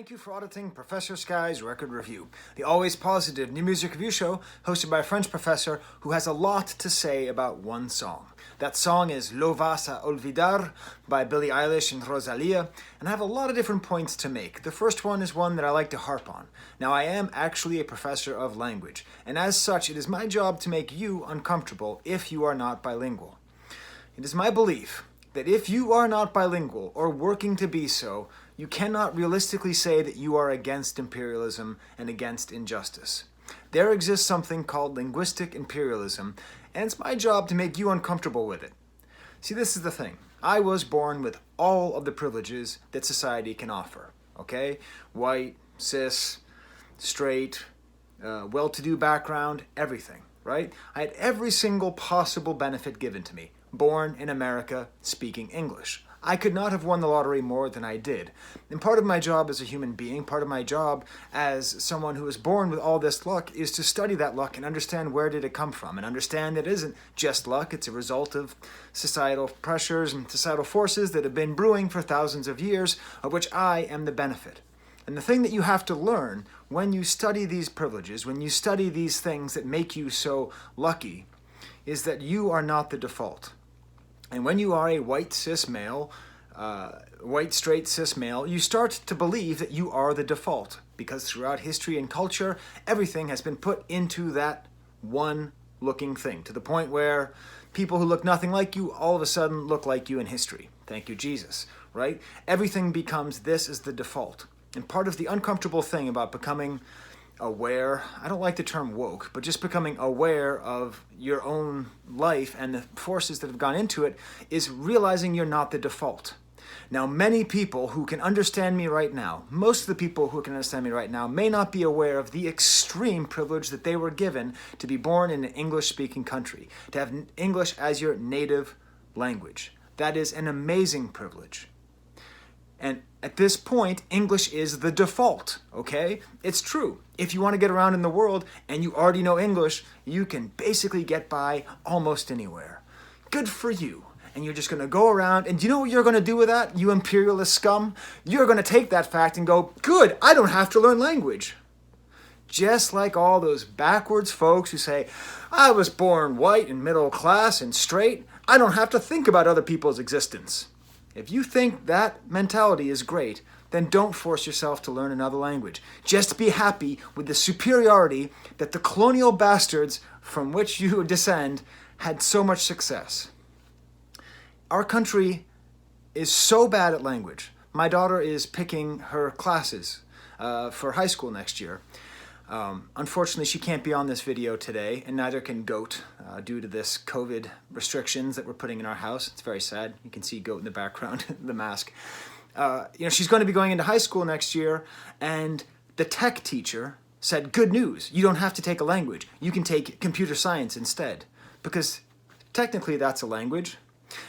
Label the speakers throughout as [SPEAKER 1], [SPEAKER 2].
[SPEAKER 1] Thank you for auditing Professor Skye's Record Review, the always positive new music review show hosted by a French professor who has a lot to say about one song. That song is Lo Vas a Olvidar by Billie Eilish and Rosalia, and I have a lot of different points to make. The first one is one that I like to harp on. Now, I am actually a professor of language, and as such, it is my job to make you uncomfortable if you are not bilingual. It is my belief that if you are not bilingual or working to be so, you cannot realistically say that you are against imperialism and against injustice. There exists something called linguistic imperialism, and it's my job to make you uncomfortable with it. See, this is the thing. I was born with all of the privileges that society can offer, okay? White, cis, straight, well-to-do background, everything, right? I had every single possible benefit given to me. Born in America, speaking English. I could not have won the lottery more than I did. And part of my job as a human being, part of my job as someone who was born with all this luck is to study that luck and understand where did it come from and understand that it isn't just luck, it's a result of societal pressures and societal forces that have been brewing for thousands of years, of which I am the benefit. And the thing that you have to learn when you study these privileges, when you study these things that make you so lucky, is that you are not the default. And when you are a white cis male, white straight cis male, you start to believe that you are the default because throughout history and culture, everything has been put into that one looking thing to the point where people who look nothing like you all of a sudden look like you in history. Thank you, Jesus, right? Everything becomes this is the default. And part of the uncomfortable thing about becoming aware, I don't like the term woke, but just becoming aware of your own life and the forces that have gone into it is realizing you're not the default. Now, many people who can understand me right now, most of the people who can understand me right now may not be aware of the extreme privilege that they were given to be born in an English-speaking country, to have English as your native language. That is an amazing privilege. And at this point, English is the default, okay? It's true. If you want to get around in the world and you already know English, you can basically get by almost anywhere. Good for you. And you're just going to go around, and do you know what you're going to do with that, you imperialist scum? You're going to take that fact and go, good, I don't have to learn language. Just like all those backwards folks who say, I was born white and middle class and straight, I don't have to think about other people's existence. If you think that mentality is great, then don't force yourself to learn another language. Just be happy with the superiority that the colonial bastards from which you descend had so much success. Our country is so bad at language. My daughter is picking her classes for high school next year. Unfortunately, she can't be on this video today, and neither can Goat due to this COVID restrictions that we're putting in our house. It's very sad. You can see Goat in the background, the mask. She's going to be going into high school next year, and the tech teacher said, good news, you don't have to take a language. You can take computer science instead, because technically that's a language.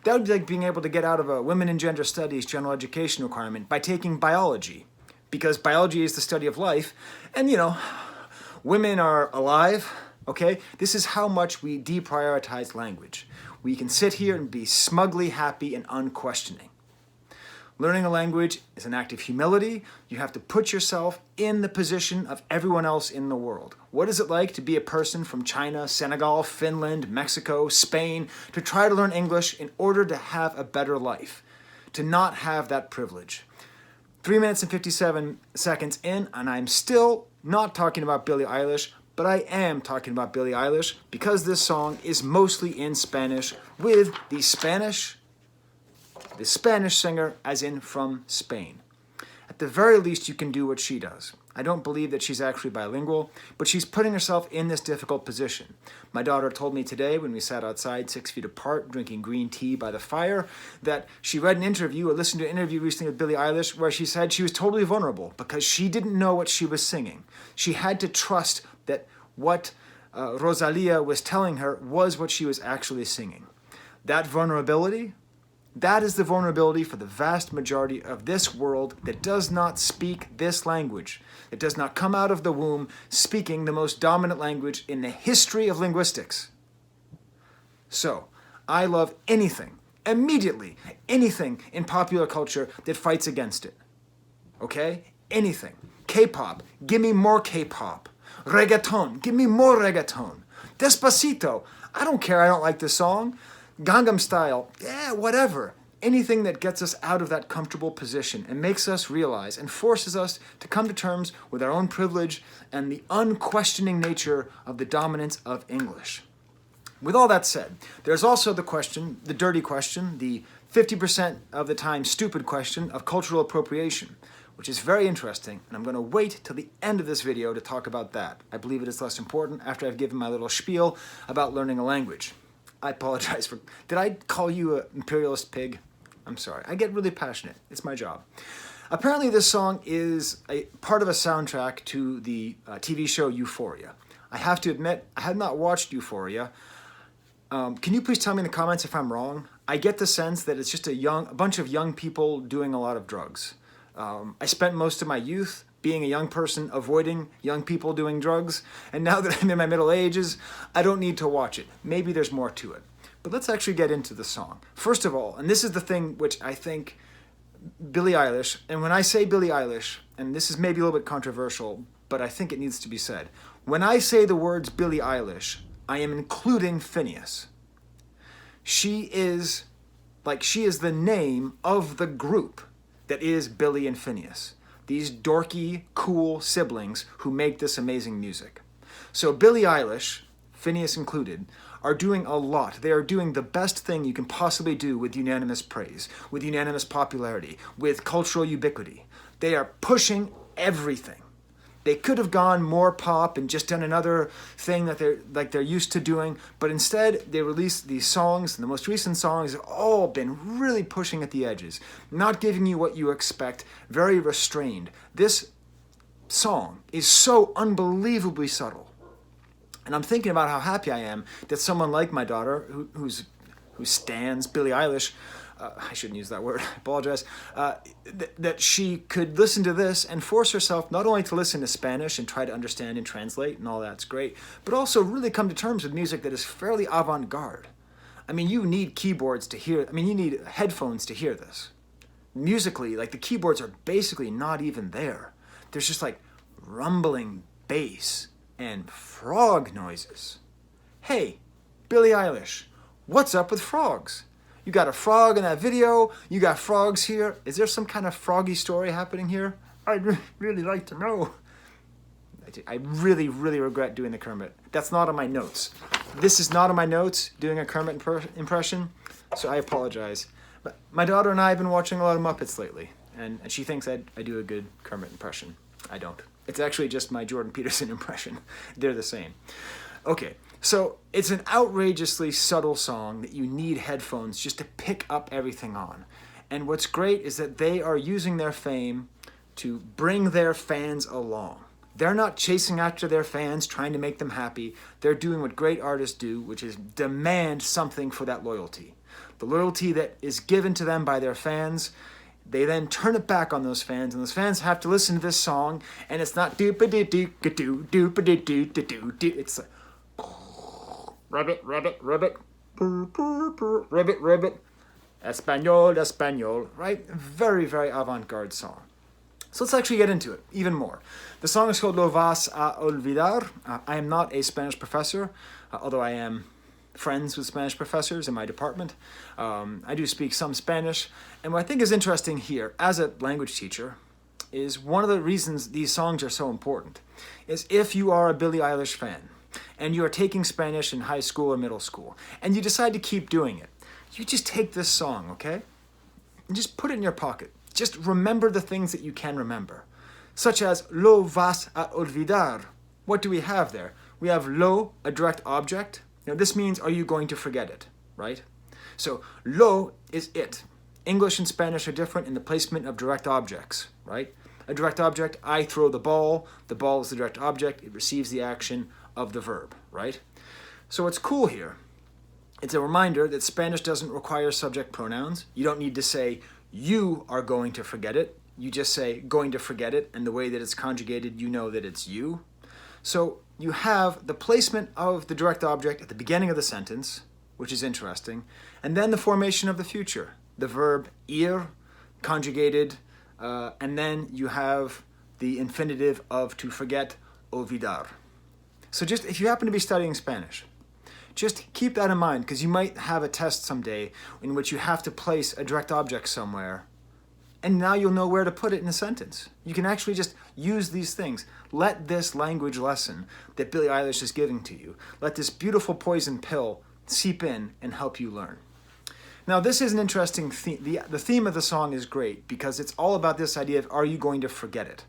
[SPEAKER 1] That would be like being able to get out of a women and gender studies general education requirement by taking biology. Because biology is the study of life, and women are alive, okay? This is how much we deprioritize language. We can sit here and be smugly happy and unquestioning. Learning a language is an act of humility. You have to put yourself in the position of everyone else in the world. What is it like to be a person from China, Senegal, Finland, Mexico, Spain, to try to learn English in order to have a better life, to not have that privilege? 3 minutes and 57 seconds in, and I'm still not talking about Billie Eilish, but I am talking about Billie Eilish because this song is mostly in Spanish with the Spanish singer, as in from Spain. At the very least, you can do what she does. I don't believe that she's actually bilingual, but she's putting herself in this difficult position. My daughter told me today when we sat outside 6 feet apart drinking green tea by the fire that she read an interview or listened to an interview recently with Billie Eilish where she said she was totally vulnerable because she didn't know what she was singing. She had to trust that what Rosalia was telling her was what she was actually singing. That vulnerability, that is the vulnerability for the vast majority of this world that does not speak this language, that does not come out of the womb speaking the most dominant language in the history of linguistics. So, I love anything, immediately, anything in popular culture that fights against it. Okay? anything. K-pop, give me more K-pop. Reggaeton, give me more reggaeton. Despacito, I don't care, I don't like this song. Gangnam Style, yeah, whatever. Anything that gets us out of that comfortable position and makes us realize and forces us to come to terms with our own privilege and the unquestioning nature of the dominance of English. With all that said, there's also the question, the dirty question, the 50% of the time stupid question of cultural appropriation, which is very interesting, and I'm going to wait till the end of this video to talk about that. I believe it is less important after I've given my little spiel about learning a language. I apologize for... Did I call you an imperialist pig? I'm sorry. I get really passionate. It's my job. Apparently this song is a part of a soundtrack to the TV show Euphoria. I have to admit, I have not watched Euphoria. Can you please tell me in the comments if I'm wrong? I get the sense that it's just a bunch of young people doing a lot of drugs. I spent most of my youth being a young person avoiding young people doing drugs, and now that I'm in my middle ages, I don't need to watch it. Maybe there's more to it. But let's actually get into the song. First of all, and this is the thing which I think Billie Eilish, and when I say Billie Eilish, and this is maybe a little bit controversial, but I think it needs to be said. When I say the words Billie Eilish, I am including Phineas. She is the name of the group that is Billie and Phineas. These dorky, cool siblings who make this amazing music. So Billie Eilish, Phineas included, are doing a lot. They are doing the best thing you can possibly do with unanimous praise, with unanimous popularity, with cultural ubiquity. They are pushing everything. They could have gone more pop and just done another thing that they're used to doing, but instead they released these songs, and the most recent songs have all been really pushing at the edges, not giving you what you expect, very restrained. This song is so unbelievably subtle. And I'm thinking about how happy I am that someone like my daughter, who stands Billie Eilish, I shouldn't use that word, I apologize, that she could listen to this and force herself not only to listen to Spanish and try to understand and translate, and all that's great, but also really come to terms with music that is fairly avant-garde. I mean, you need keyboards to hear, you need headphones to hear this. Musically, the keyboards are basically not even there. There's just rumbling bass and frog noises. Hey, Billie Eilish, what's up with frogs? You got a frog in that video, you got frogs here. Is there some kind of froggy story happening here? I'd really like to know. I really, really regret doing the Kermit. That's not on my notes. This is not on my notes, doing a Kermit impression, so I apologize. But my daughter and I have been watching a lot of Muppets lately, and she thinks I do a good Kermit impression. I don't. It's actually just my Jordan Peterson impression. They're the same. Okay, so it's an outrageously subtle song that you need headphones just to pick up everything on. And what's great is that they are using their fame to bring their fans along. They're not chasing after their fans, trying to make them happy. They're doing what great artists do, which is demand something for that loyalty. The loyalty that is given to them by their fans, they then turn it back on those fans, and those fans have to listen to this song, and it's not doo-pa-dee-doo-ka-doo, doo-pa-dee-doo-da-doo-doo. It's like, rabbit, rabbit, rabbit, ribbit, ribbit, Espanol, Espanol, right? Very, very avant-garde song. So let's actually get into it even more. The song is called Lo vas a olvidar. I am not a Spanish professor, although I am friends with Spanish professors in my department. I do speak some Spanish, and what I think is interesting here, as a language teacher, is one of the reasons these songs are so important, is if you are a Billie Eilish fan, and you are taking Spanish in high school or middle school, and you decide to keep doing it, you just take this song, okay? And just put it in your pocket. Just remember the things that you can remember, such as lo vas a olvidar. What do we have there? We have lo, a direct object. Now this means, are you going to forget it, right? So lo is it. English and Spanish are different in the placement of direct objects, right? A direct object, I throw the ball is the direct object, it receives the action of the verb, right? So what's cool here, it's a reminder that Spanish doesn't require subject pronouns. You don't need to say, you are going to forget it. You just say, going to forget it, and the way that it's conjugated, you know that it's you. So you have the placement of the direct object at the beginning of the sentence, which is interesting, and then the formation of the future. The verb ir, conjugated, and then you have the infinitive of to forget, olvidar. So just if you happen to be studying Spanish, just keep that in mind, because you might have a test someday in which you have to place a direct object somewhere, and now you'll know where to put it in a sentence. You can actually just use these things. Let this language lesson that Billie Eilish is giving to you, let this beautiful poison pill seep in and help you learn. Now, this is an interesting theme. The theme of the song is great because it's all about this idea of, are you going to forget it?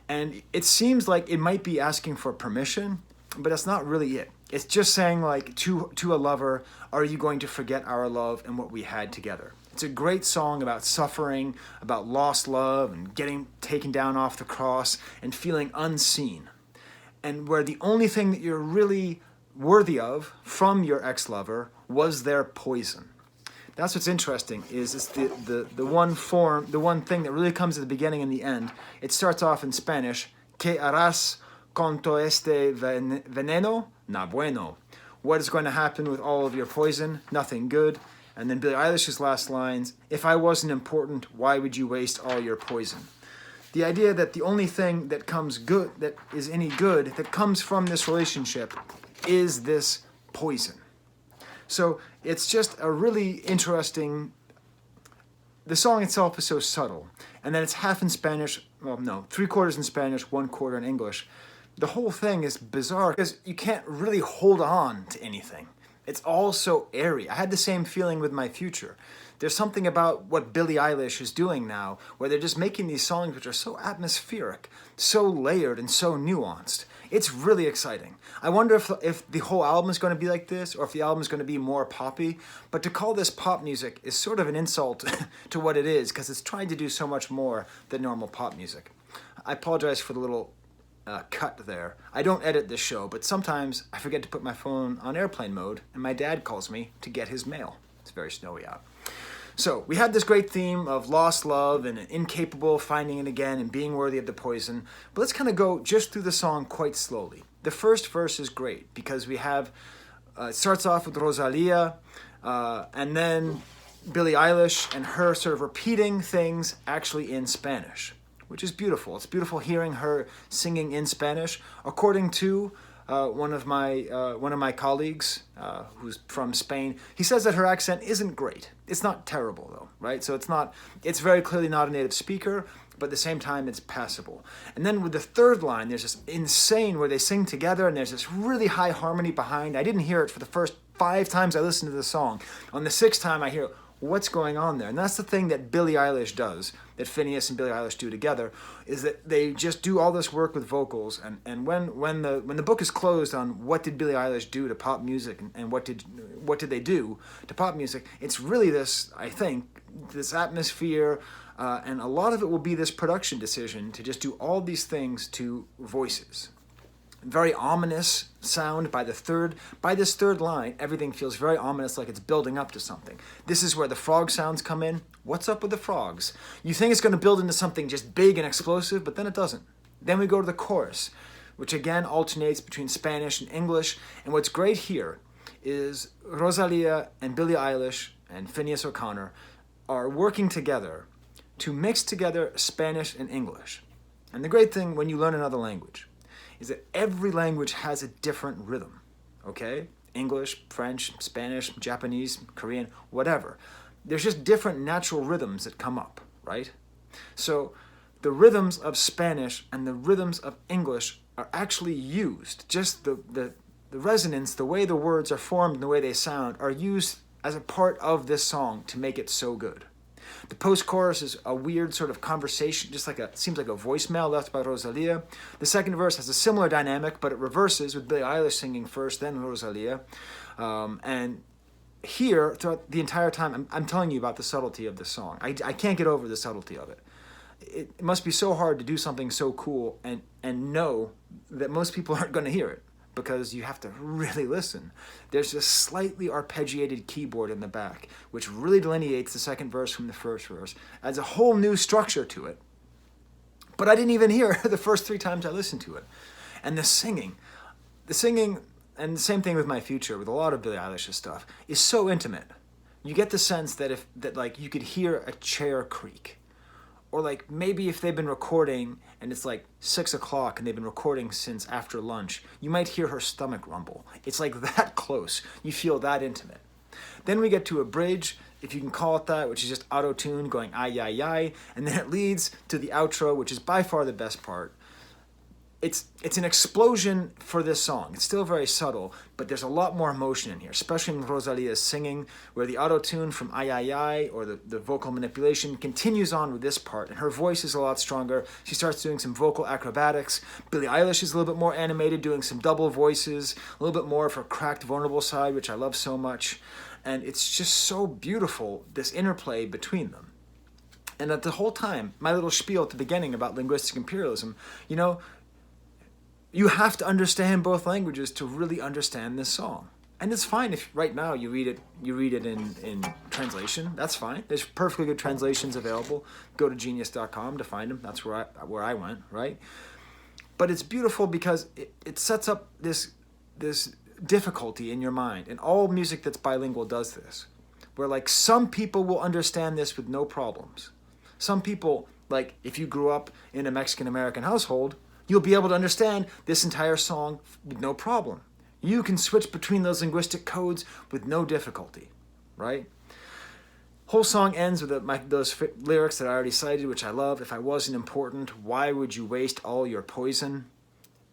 [SPEAKER 1] And it seems like it might be asking for permission, but that's not really it. It's just saying, like, to a lover, are you going to forget our love and what we had together? It's a great song about suffering, about lost love, and getting taken down off the cross, and feeling unseen. And where the only thing that you're really worthy of from your ex-lover was their poison. That's what's interesting, is it's the one thing that really comes at the beginning and the end. It starts off in Spanish, ¿Qué harás con todo este veneno? No bueno. What is going to happen with all of your poison? Nothing good. And then Billie Eilish's last lines, if I wasn't important, why would you waste all your poison? The idea that the only thing that comes good, that is any good, that comes from this relationship is this poison. So it's just a really interesting, the song itself is so subtle. And then it's half in Spanish, well, no, 3/4 in Spanish, 1/4 in English. The whole thing is bizarre because you can't really hold on to anything. It's all so airy. I had the same feeling with My Future. There's something about what Billie Eilish is doing now, where they're just making these songs which are so atmospheric, so layered, and so nuanced. It's really exciting. I wonder if the whole album is going to be like this, or if the album is going to be more poppy. But to call this pop music is sort of an insult to what it is, because it's trying to do so much more than normal pop music. I apologize for the little cut there. I don't edit this show, but sometimes I forget to put my phone on airplane mode, and my dad calls me to get his mail. It's very snowy out. So we had this great theme of lost love and incapable of finding it again and being worthy of the poison. But let's kind of go just through the song quite slowly. The first verse is great because we have, it starts off with Rosalia, and then Billie Eilish and her sort of repeating things actually in Spanish, which is beautiful. It's beautiful hearing her singing in Spanish. According to one of my colleagues who's from Spain, he says that her accent isn't great. It's not terrible though, right? So it's very clearly not a native speaker, but at the same time it's passable. And then with the third line, there's this insane where they sing together and there's this really high harmony behind. I didn't hear it for the first 5 times I listened to the song. On the 6th time I hear what's going on there. And that's the thing that Billie Eilish does, that Phineas and Billie Eilish do together, is that they just do all this work with vocals. And when the book is closed on what did Billie Eilish do to pop music and what did they do to pop music, it's really this, I think, this atmosphere, and a lot of it will be this production decision to just do all these things to voices. Very ominous sound by this third line. Everything feels very ominous, like it's building up to something. This is where the frog sounds come in. What's up with the frogs? You think it's going to build into something just big and explosive, but then it doesn't. Then we go to the chorus, which again alternates between Spanish and English. And what's great here is Rosalia and Billie Eilish and Phineas O'Connor are working together to mix together Spanish and English. And the great thing when you learn another language is that every language has a different rhythm, okay? English, French, Spanish, Japanese, Korean, whatever. There's just different natural rhythms that come up, right? So the rhythms of Spanish and the rhythms of English are actually used. Just the resonance, the way the words are formed and the way they sound are used as a part of this song to make it so good. The post-chorus is a weird sort of conversation, just like seems like a voicemail left by Rosalia. The second verse has a similar dynamic, but it reverses with Billie Eilish singing first, then Rosalia. And here, throughout the entire time, I'm telling you about the subtlety of the song. I can't get over the subtlety of it. It must be so hard to do something so cool and know that most people aren't going to hear it, because you have to really listen. There's a slightly arpeggiated keyboard in the back, which really delineates the second verse from the first verse, adds a whole new structure to it. But I didn't even hear the first 3 times I listened to it. And the singing, and the same thing with My Future, with a lot of Billie Eilish's stuff, is so intimate. You get the sense that like you could hear a chair creak, Or like maybe if they've been recording and it's like 6 o'clock and they've been recording since after lunch, you might hear her stomach rumble. It's like that close. You feel that intimate. Then we get to a bridge, if you can call it that, which is just auto-tune going ay, ay, ay. And then it leads to the outro, which is by far the best part. It's an explosion for this song. It's still very subtle, but there's a lot more emotion in here, especially when Rosalia is singing, where the auto-tune from ay, ay, ay, or the vocal manipulation continues on with this part, and her voice is a lot stronger. She starts doing some vocal acrobatics. Billie Eilish is a little bit more animated, doing some double voices, a little bit more of her cracked, vulnerable side, which I love so much. And it's just so beautiful, this interplay between them. And at the whole time, my little spiel at the beginning about linguistic imperialism, you know, you have to understand both languages to really understand this song. And it's fine if right now you read it in translation. That's fine. There's perfectly good translations available. Go to genius.com to find them. That's where I went, right? But it's beautiful because it sets up this difficulty in your mind. And all music that's bilingual does this. Where like some people will understand this with no problems. Some people, like if you grew up in a Mexican-American household, you'll be able to understand this entire song with no problem. You can switch between those linguistic codes with no difficulty, right? Whole song ends with those lyrics that I already cited, which I love. If I wasn't important, why would you waste all your poison?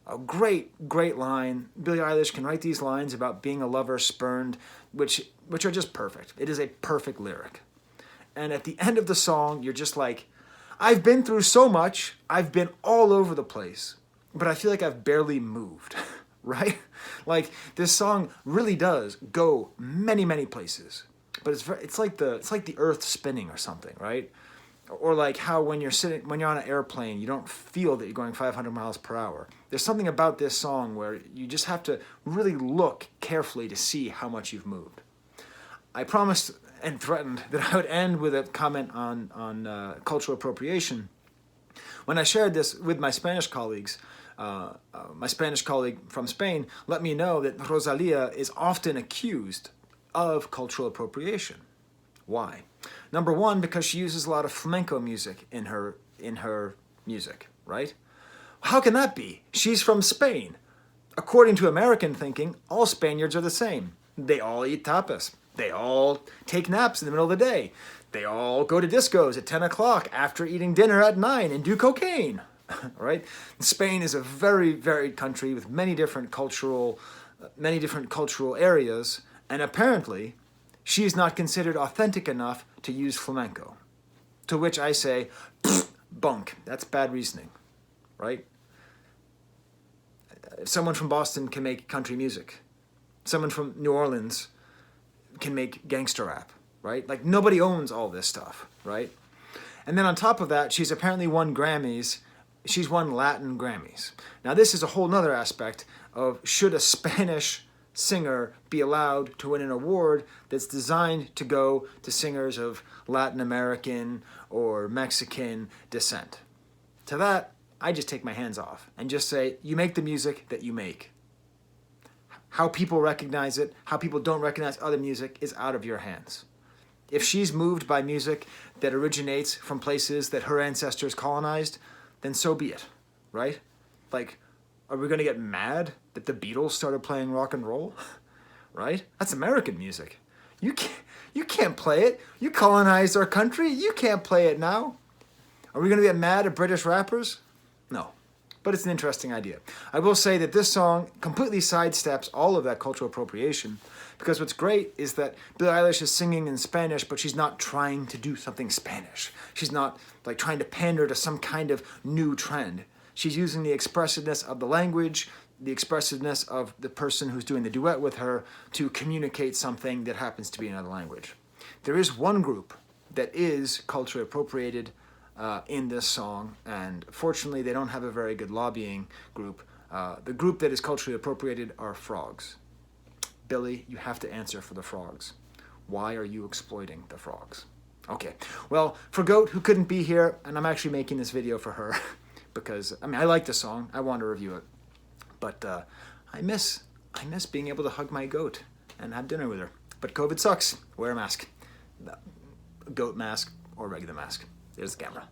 [SPEAKER 1] A great, great line. Billie Eilish can write these lines about being a lover spurned, which are just perfect. It is a perfect lyric. And at the end of the song, you're just like, I've been through so much, I've been all over the place, but I feel like I've barely moved, right? Like this song really does go many, many places, but it's like the earth spinning or something, right? Or like how when you're on an airplane, you don't feel that you're going 500 miles per hour. There's something about this song where you just have to really look carefully to see how much you've moved. I promised and threatened that I would end with a comment on cultural appropriation. When I shared this with my Spanish colleagues, my Spanish colleague from Spain let me know that Rosalia is often accused of cultural appropriation. Why? Number one, because she uses a lot of flamenco music in her music, right? How can that be? She's from Spain. According to American thinking, all Spaniards are the same. They all eat tapas. They all take naps in the middle of the day. They all go to discos at 10 o'clock after eating dinner at 9 and do cocaine, right? Spain is a very varied country with many different cultural areas, and apparently she is not considered authentic enough to use flamenco. To which I say, bunk, that's bad reasoning, right? Someone from Boston can make country music. Someone from New Orleans can make gangster rap, right? Like nobody owns all this stuff, right? And then on top of that, she's apparently won Grammys. She's won Latin Grammys. Now this is a whole nother aspect of should a Spanish singer be allowed to win an award that's designed to go to singers of Latin American or Mexican descent. To that, I just take my hands off and just say, you make the music that you make. How people recognize it, how people don't recognize other music is out of your hands. If she's moved by music that originates from places that her ancestors colonized, then so be it, right? Like, are we going to get mad that the Beatles started playing rock and roll? Right? That's American music. You can't play it. You colonized our country. You can't play it now. Are we going to get mad at British rappers? No. But it's an interesting idea. I will say that this song completely sidesteps all of that cultural appropriation, because what's great is that Billie Eilish is singing in Spanish, but she's not trying to do something Spanish. She's not like trying to pander to some kind of new trend. She's using the expressiveness of the language, the expressiveness of the person who's doing the duet with her to communicate something that happens to be another language. There is one group that is culturally appropriated in this song, and fortunately they don't have a very good lobbying group. The group that is culturally appropriated are frogs. Billie, you have to answer for the frogs. Why are you exploiting the frogs? Okay, well, for Goat, who couldn't be here, and I'm actually making this video for her, because, I mean, I like the song, I want to review it, but I miss being able to hug my goat and have dinner with her. But COVID sucks. Wear a mask. Goat mask or regular mask. There's the camera.